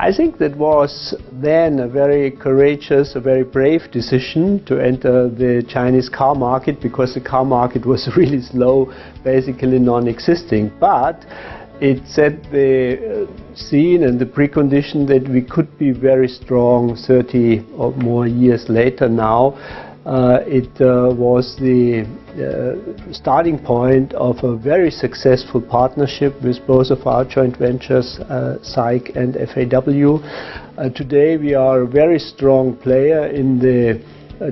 I think that was then a very courageous, a very brave decision to enter the Chinese car market, because the car market was really slow, basically non-existing. But it set the scene and the precondition that we could be very strong 30 or more years later now. It was the starting point of a very successful partnership with both of our joint ventures, SAIC and FAW. Today we are a very strong player in the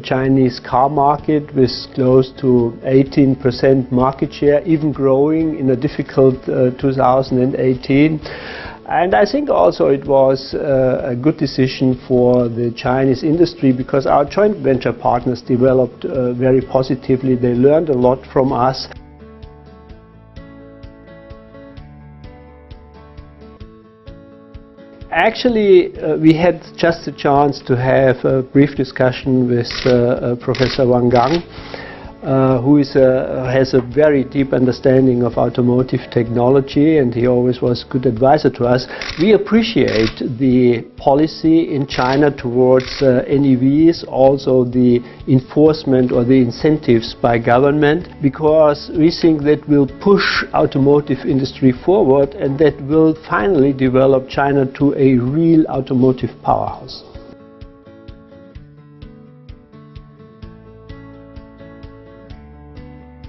Chinese car market with close to 18% market share, even growing in a difficult 2018. And I think also it was a good decision for the Chinese industry, because our joint venture partners developed very positively. They learned a lot from us. Actually, we had just a chance to have a brief discussion with Professor Wang Gang, who has a very deep understanding of automotive technology, and he always was a good advisor to us. We appreciate the policy in China towards NEVs, also the enforcement or the incentives by government, because we think that will push automotive industry forward, and that will finally develop China to a real automotive powerhouse.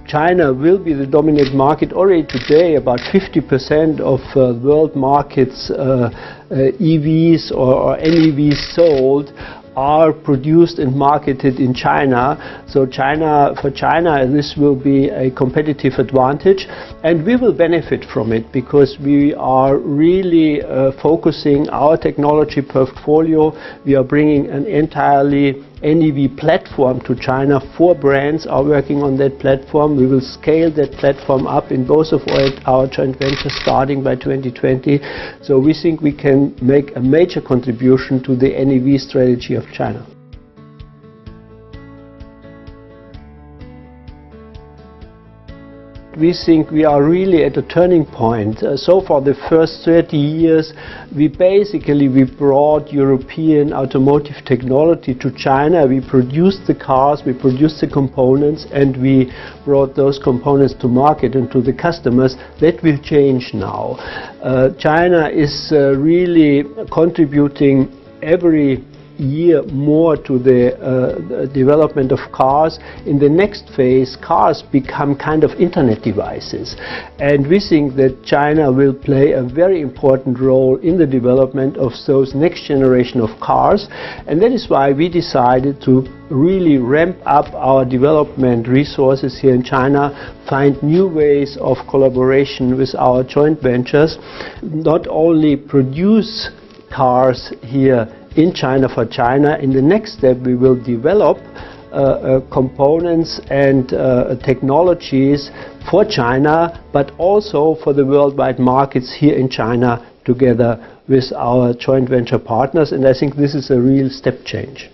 China will be the dominant market. Already today, about 50% of world markets EVs or NEVs sold are produced and marketed in China. So for China this will be a competitive advantage, and we will benefit from it, because we are really focusing our technology portfolio. We are bringing an entirely NEV platform to China. 4 brands are working on that platform. We will scale that platform up in both of our joint ventures starting by 2020. So we think we can make a major contribution to the NEV strategy of China. We think we are really at a turning point. So for the first 30 years, we brought European automotive technology to China. We produced the cars, we produced the components, and we brought those components to market and to the customers. That will change now. China is really contributing every year more to the development of cars. In the next phase, cars become kind of internet devices, and we think that China will play a very important role in the development of those next generation of cars, and that is why we decided to really ramp up our development resources here in China, find new ways of collaboration with our joint ventures, not only produce cars here in China for China. In the next step, we will develop components and technologies for China, but also for the worldwide markets here in China, together with our joint venture partners. And I think this is a real step change.